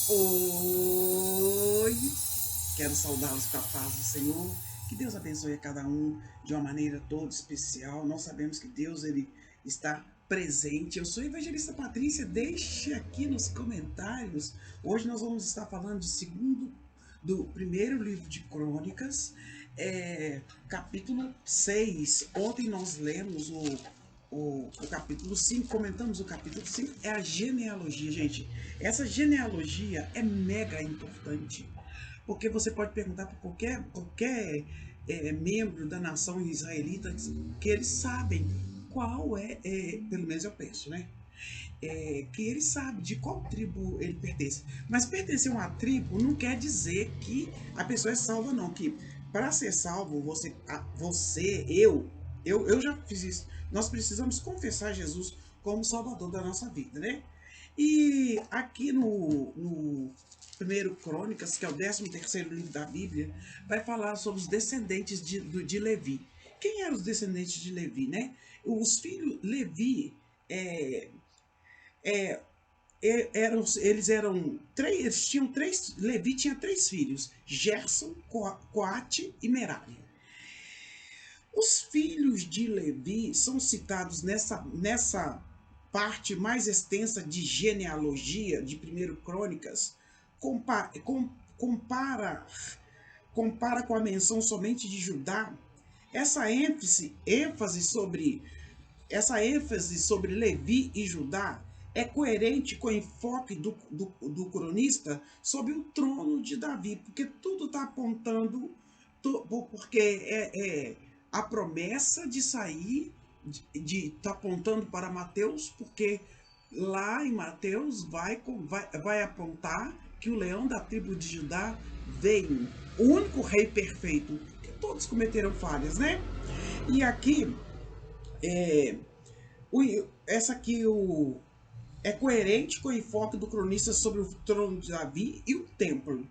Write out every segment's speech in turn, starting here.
Oi, quero saudá-los com a paz do Senhor. Que Deus abençoe a cada um de uma maneira toda especial. Nós sabemos que Deus ele está presente. Eu sou a Evangelista Patrícia. Deixe aqui nos comentários. Hoje nós vamos estar falando do primeiro livro de Crônicas, capítulo 6. Ontem nós lemos o capítulo 5, comentamos o capítulo 5, é a genealogia, gente. Essa genealogia é mega importante, porque você pode perguntar para qualquer membro da nação israelita que eles sabem qual pelo menos eu penso, né? Que ele sabe de qual tribo ele pertence. Mas pertencer a uma tribo não quer dizer que a pessoa é salva, não. Que para ser salvo, eu já fiz isso. Nós precisamos confessar Jesus como Salvador da nossa vida, né? E aqui no primeiro Crônicas, que é o 13º livro da Bíblia, vai falar sobre os descendentes de Levi. Quem eram os descendentes de Levi, né? Os filhos Levi eles tinham três. Levi tinha três filhos: Gerson, Coate e Merari. Os filhos de Levi são citados nessa parte mais extensa de genealogia de 1 Crônicas. Compara com a menção somente de Judá. Essa ênfase sobre Levi e Judá é coerente com o enfoque do cronista sobre o trono de Davi, porque tudo está apontando, porque a promessa de sair, está apontando para Mateus, porque lá em Mateus vai apontar que o leão da tribo de Judá veio, o único rei perfeito, que todos cometeram falhas, né? E aqui, essa aqui é coerente com o enfoque do cronista sobre o trono de Davi e o templo.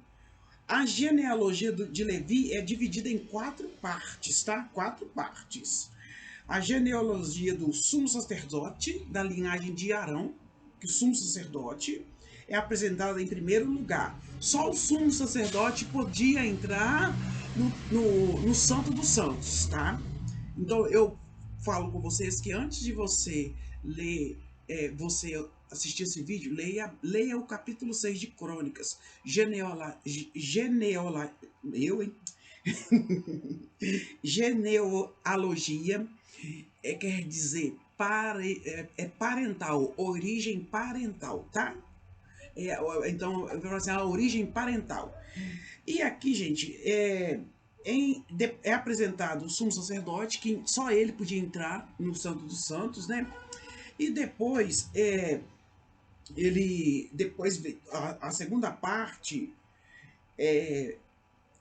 A genealogia de Levi é dividida em 4 partes, tá? 4 partes. A genealogia do sumo sacerdote, da linhagem de Arão, que o sumo sacerdote é apresentada em primeiro lugar. Só o sumo sacerdote podia entrar no Santo dos Santos, tá? Então eu falo com vocês que antes de você ler, você assistir esse vídeo, leia o capítulo 6 de Crônicas. Genealogia quer dizer parental, origem parental, tá? Então, eu falo assim, a origem parental. E aqui, gente, é apresentado o sumo sacerdote, que só ele podia entrar no Santo dos Santos, né? E depois, a segunda parte,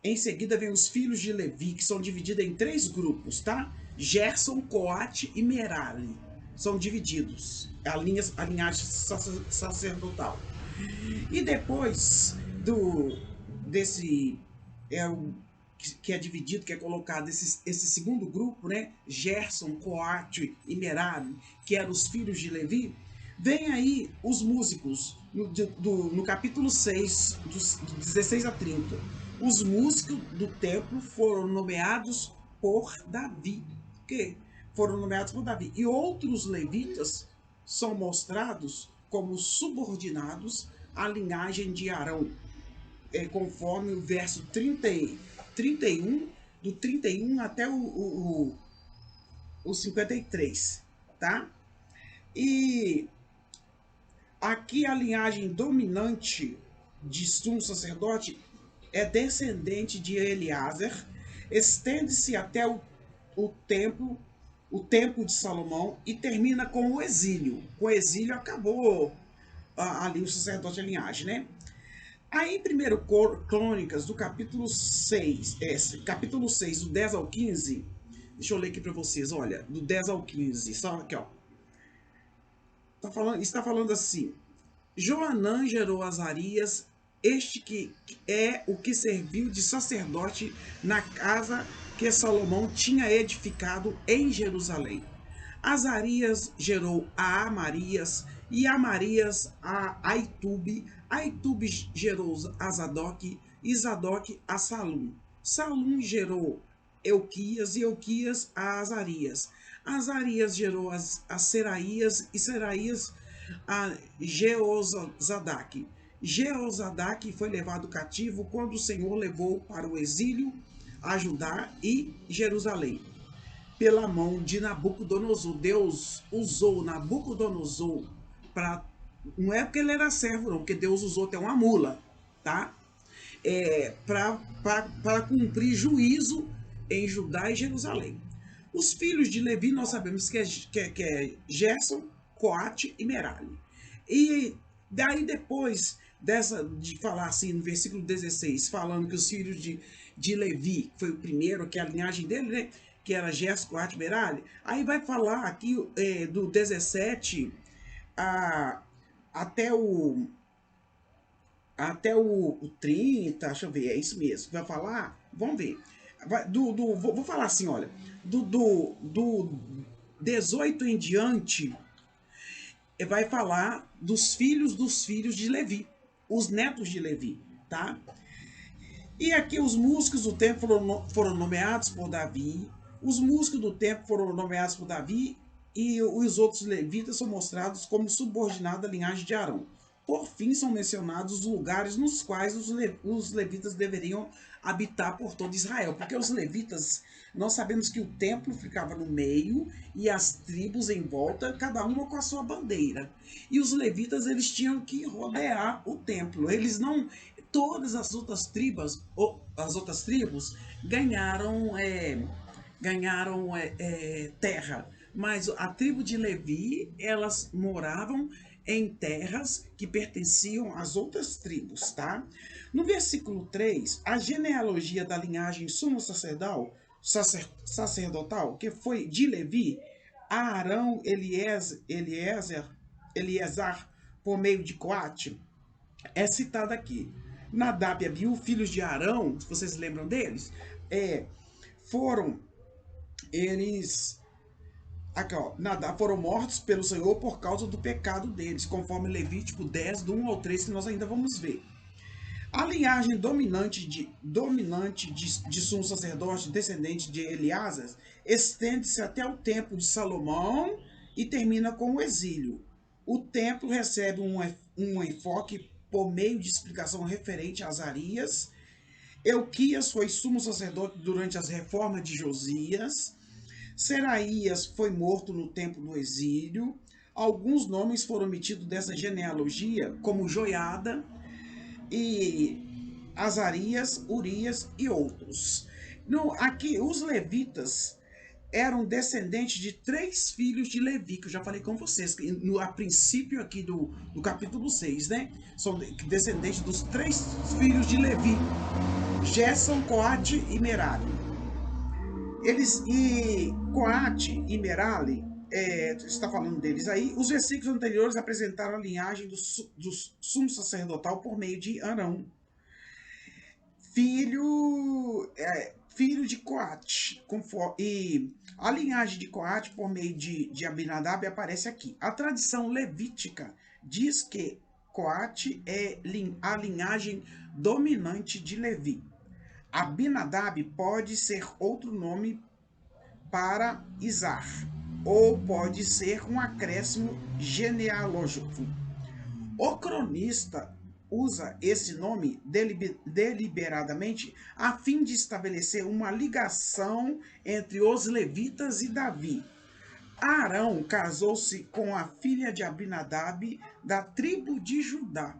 em seguida vem os filhos de Levi, que são divididos em 3 grupos, tá? Gerson, Coate e Merari são divididos, a linhagem sacerdotal. E depois desse que é dividido, que é colocado esse segundo grupo, né? Gerson, Coate e Merari, que eram os filhos de Levi, vem aí os músicos, no capítulo 6, dos 16 a 30. Os músicos do templo foram nomeados por Davi. E outros levitas são mostrados como subordinados à linhagem de Arão, conforme o verso 31, do 31 até o 53, tá? E aqui a linhagem dominante de sumo sacerdote é descendente de Eleazar, estende-se até o templo de Salomão e termina com o exílio. Com o exílio acabou ali o sacerdote, a linhagem, né? Aí em 1 Crônicas, do capítulo 6, capítulo 6, do 10 ao 15, deixa eu ler aqui para vocês, olha, do 10 ao 15, só aqui, ó. Está falando assim: Joanã gerou Azarias, este que é o que serviu de sacerdote na casa que Salomão tinha edificado em Jerusalém. Azarias gerou a Amarias, e Amarias a Aitube. Aitube gerou a Zadok, e Zadok a Salum. Salum gerou Euquias, e Euquias a Azarias. Azarias gerou a Seraías, e Seraías a Jeozadak. Jeozadak foi levado cativo quando o Senhor levou para o exílio a Judá e Jerusalém pela mão de Nabucodonosor. Deus usou Nabucodonosor para. Não é porque ele era servo, não, porque Deus usou até uma mula, tá? Para cumprir juízo em Judá e Jerusalém. Os filhos de Levi nós sabemos que é Gerson, Coate e Merari. E daí depois de falar assim no versículo 16, falando que os filhos de Levi, foi o primeiro, que é a linhagem dele, né? Que era Gerson, Coate e Merari. Aí vai falar aqui do 17 a, até o o 30, deixa eu ver, é isso mesmo. Vai falar? Vamos ver. Vou falar assim, olha. Do 18 em diante, vai falar dos filhos de Levi. Os netos de Levi, tá? E aqui os músicos do templo foram nomeados por Davi. Os músicos do templo foram nomeados por Davi e os outros levitas são mostrados como subordinados à linhagem de Arão. Por fim, são mencionados os lugares nos quais os levitas deveriam habitar por todo Israel. Porque os levitas, nós sabemos que o templo ficava no meio e as tribos em volta, cada uma com a sua bandeira. E os levitas, eles tinham que rodear o templo. Eles não... Todas as outras tribos ganharam terra. Mas a tribo de Levi, elas moravam em terras que pertenciam às outras tribos, tá? No versículo 3, a genealogia da linhagem sumo sacerdotal, que foi de Levi, Arão, Eleazar, por meio de Coate, é citada aqui. Nadab e Abiú, filhos de Arão, se vocês lembram deles, foram eles aqui, ó, foram mortos pelo Senhor por causa do pecado deles, conforme Levítico 10, do 1 ao 3, que nós ainda vamos ver. A linhagem dominante de sumo sacerdote, descendente de Eleazar, estende-se até o tempo de Salomão e termina com o exílio. O templo recebe um enfoque por meio de explicação referente a Azarias. Euquias foi sumo sacerdote durante as reformas de Josias. Seraías foi morto no tempo do exílio. Alguns nomes foram omitidos dessa genealogia, como Joiada e Azarias, Urias e outros. Aqui, os levitas eram descendentes de 3 filhos de Levi, que eu já falei com vocês, a princípio aqui do capítulo 6, né? São descendentes dos 3 filhos de Levi, Gerson, Coate e Merari. Coate e Merari, está falando deles aí, os versículos anteriores apresentaram a linhagem do sumo sacerdotal por meio de Arão, filho de Coate, e a linhagem de Coate por meio de Abinadab aparece aqui. A tradição levítica diz que Coate é a linhagem dominante de Levi. Abinadab pode ser outro nome para Izar, ou pode ser um acréscimo genealógico. O cronista usa esse nome deliberadamente a fim de estabelecer uma ligação entre os levitas e Davi. Arão casou-se com a filha de Abinadab da tribo de Judá.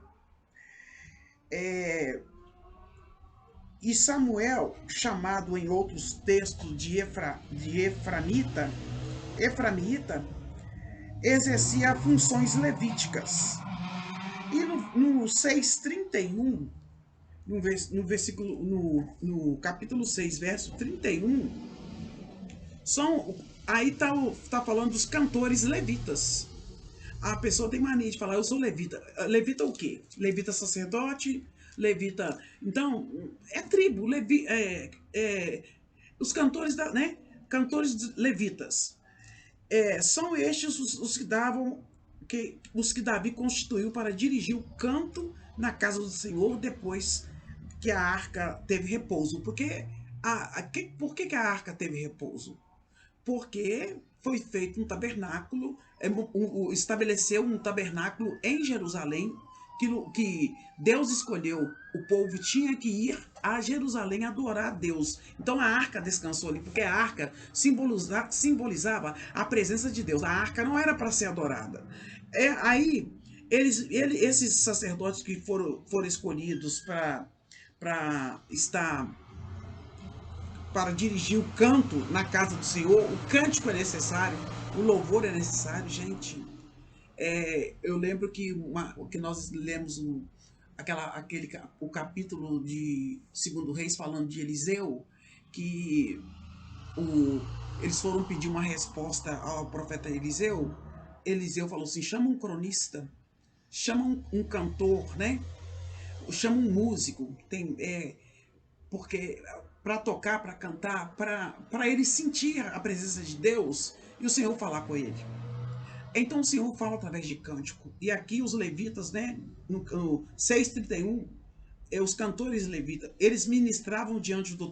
E Samuel, chamado em outros textos de Efraimita, exercia funções levíticas. E no 6:31, no capítulo 6, verso 31, aí tá falando dos cantores levitas. A pessoa tem mania de falar, eu sou levita. Levita o quê? Levita sacerdote, levita... Então, é tribo, os cantores, cantores levitas. São estes os que davam os que Davi constituiu para dirigir o canto na casa do Senhor depois que a arca teve repouso. Por que a arca teve repouso? Porque foi feito um tabernáculo, estabeleceu um tabernáculo em Jerusalém, que Deus escolheu, o povo tinha que ir a Jerusalém adorar a Deus. Então a arca descansou ali, porque a arca simbolizava a presença de Deus. A arca não era para ser adorada. Aí, esses sacerdotes que foram escolhidos para estar para dirigir o canto na casa do Senhor, o cântico é necessário, o louvor é necessário, gente. Eu lembro que nós lemos o capítulo de Segundo Reis falando de Eliseu, que o, eles foram pedir uma resposta ao profeta Eliseu. Eliseu falou assim: chama um cronista, chama um cantor, né? Chama um músico, porque para tocar, para cantar, para ele sentir a presença de Deus e o Senhor falar com ele. Então o Senhor fala através de cântico. E aqui os levitas, né, no 6:31, os cantores levitas, eles ministravam diante do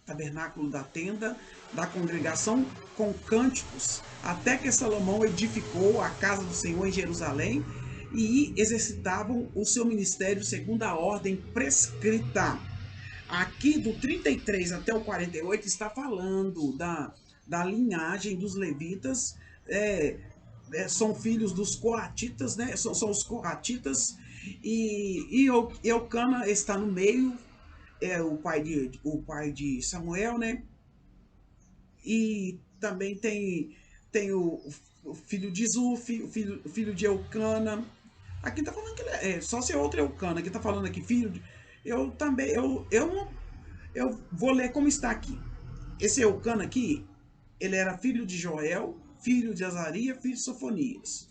tabernáculo da tenda da congregação com cânticos, até que Salomão edificou a casa do Senhor em Jerusalém e exercitavam o seu ministério segundo a ordem prescrita. Aqui do 33 até o 48 está falando da linhagem dos levitas, são filhos dos coatitas, né? São os coatitas, e Eucana está no meio, o pai de Samuel, né? E também tem o filho de Zuf, o filho de Eucana. Aqui tá falando que ele só se é outro Eucana, aqui tá falando aqui filho de, eu também, eu vou ler como está aqui. Esse Eucana aqui, ele era filho de Joel, filho de Azaria, filho de Sofonias.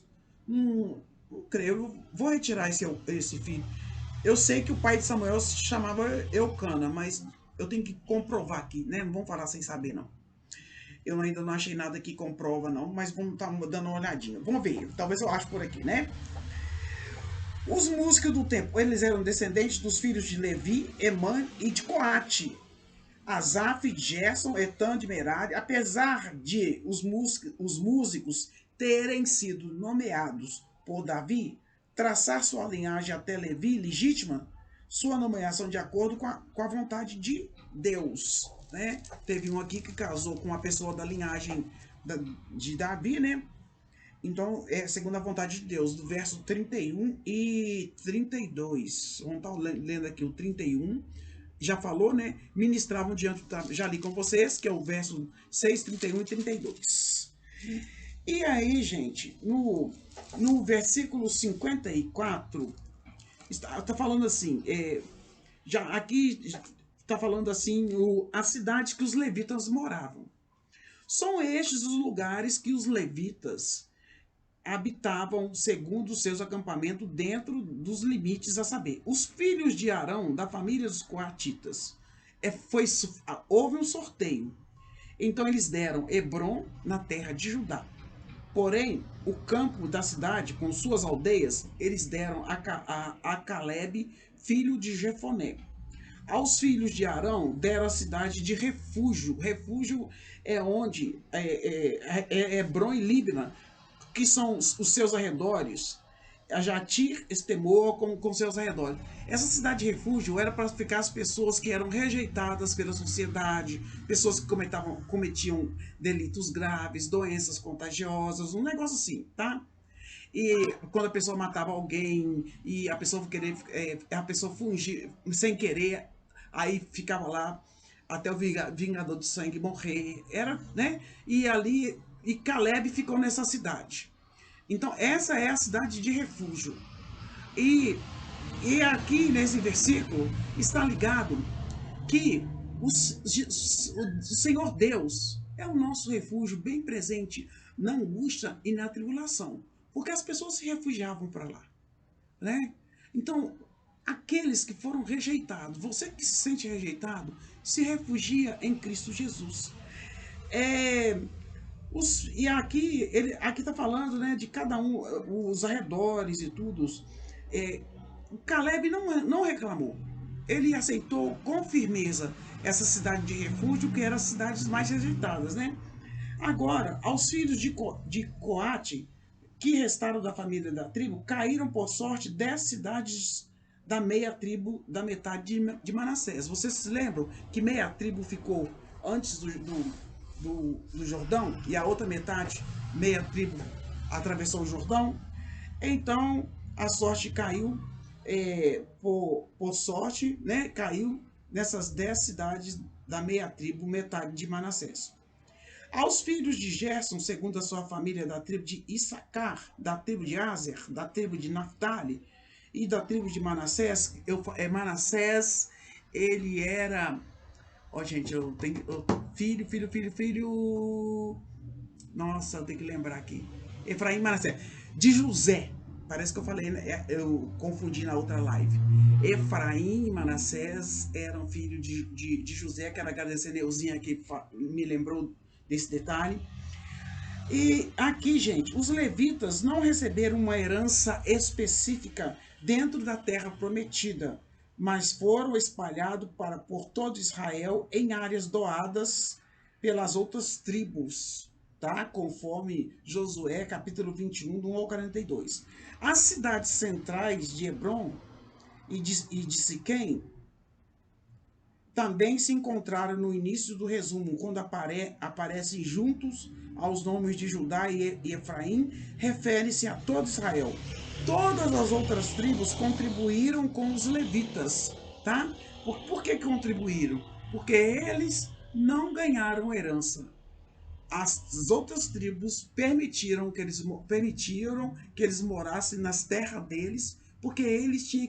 Não creio, vou retirar esse filho. Eu sei que o pai de Samuel se chamava Eucana, mas eu tenho que comprovar aqui, né? Não vamos falar sem saber, não. Eu ainda não achei nada que comprova, não, mas vamos estar dando uma olhadinha. Vamos ver, talvez eu ache por aqui, né? Os músicos do tempo, eles eram descendentes dos filhos de Levi, Emã e de Coate. Asaf, Gerson, Etan de Merari, apesar de os músicos terem sido nomeados por Davi, traçar sua linhagem até Levi legítima, sua nomeação de acordo com a vontade de Deus. Né? Teve um aqui que casou com uma pessoa da linhagem de Davi, né? Então, segundo a vontade de Deus, do verso 31 e 32. Vamos estar lendo aqui o 31. Já falou, né? Ministravam diante do... Já li com vocês, que é o verso 6, 31 e 32. E aí, gente, no versículo 54, está falando assim, já aqui está falando assim, as cidades que os levitas moravam. São estes os lugares que os levitas habitavam segundo os seus acampamentos dentro dos limites, a saber, os filhos de Arão, da família dos coatitas. Houve um sorteio. Então eles deram Hebron na terra de Judá. Porém, o campo da cidade, com suas aldeias, eles deram a Caleb, filho de Jefoné. Aos filhos de Arão deram a cidade de Refúgio. Refúgio é onde Hebron e Líbna, que são os seus arredores, a Jatir, Estemor, com seus arredores. Essa cidade de refúgio era para ficar as pessoas que eram rejeitadas pela sociedade, pessoas que cometiam delitos graves, doenças contagiosas, um negócio assim, tá? E quando a pessoa matava alguém e a pessoa fungia sem querer, aí ficava lá até o vingador do sangue morrer, era, né? E Caleb ficou nessa cidade. Então essa é a cidade de refúgio. E aqui nesse versículo está ligado que o Senhor Deus é o nosso refúgio bem presente na angústia e na tribulação, porque as pessoas se refugiavam para lá, né? Então, aqueles que foram rejeitados, você que se sente rejeitado, se refugia em Cristo Jesus. E aqui, ele aqui está falando, né, de cada um, os arredores e tudo. É, o Caleb não reclamou. Ele aceitou com firmeza essa cidade de refúgio, que eram as cidades mais rejeitadas, né? Agora, aos filhos de Coate, que restaram da família da tribo, caíram por sorte 10 cidades da meia tribo, da metade de Manassés. Vocês se lembram que meia tribo ficou antes do Jordão e a outra metade, meia tribo, atravessou o Jordão? Então, a sorte caiu, por sorte, né, caiu nessas 10 cidades da meia tribo, metade de Manassés. Aos filhos de Gerson, segundo a sua família, da tribo de Issacar, da tribo de Aser, da tribo de Naphtali e da tribo de Manassés, Manassés, ele era... Ó, gente, eu tenho... Filho... Nossa, eu tenho que lembrar aqui. Efraim, Manassés. De José. Parece que eu falei, né? Eu confundi na outra live. Efraim e Manassés eram filhos de José. Quero agradecer a Neuzinha que me lembrou desse detalhe. E aqui, gente, os levitas não receberam uma herança específica dentro da terra prometida, mas foram espalhados por todo Israel em áreas doadas pelas outras tribos, tá? Conforme Josué, capítulo 21, do 1 ao 42. As cidades centrais de Hebron e de Siquém também se encontraram no início do resumo, quando aparecem juntos aos nomes de Judá e Efraim, refere-se a todo Israel. Todas as outras tribos contribuíram com os levitas, tá? Por que contribuíram? Porque eles não ganharam herança. As outras tribos permitiram que eles morassem nas terras deles, porque eles tinham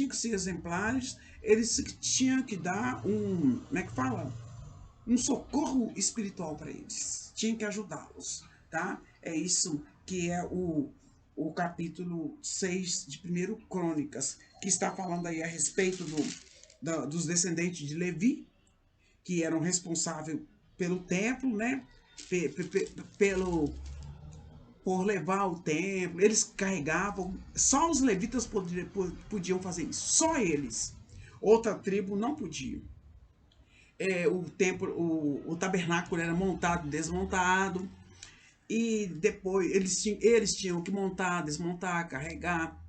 que ser exemplares, eles tinham que dar como é que fala? Um socorro espiritual para eles. Tinha que ajudá-los, tá? É isso que é o capítulo 6 de 1 Crônicas, que está falando aí a respeito dos descendentes de Levi, que eram responsáveis pelo templo, né? Por levar o templo, eles carregavam, só os levitas podiam fazer isso, só eles. Outra tribo não podia. O templo, o tabernáculo era montado, desmontado, e depois eles tinham que montar, desmontar, carregar.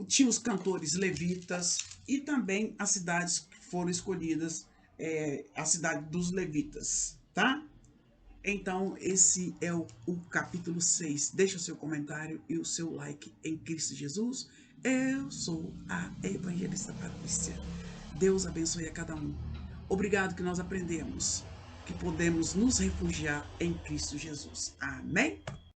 Tinha os cantores levitas e também as cidades que foram escolhidas, a cidade dos levitas, tá? Então, esse é o capítulo 6. Deixa o seu comentário e o seu like em Cristo Jesus. Eu sou a evangelista Patrícia. Deus abençoe a cada um. Obrigado que nós aprendemos que podemos nos refugiar em Cristo Jesus. Amém?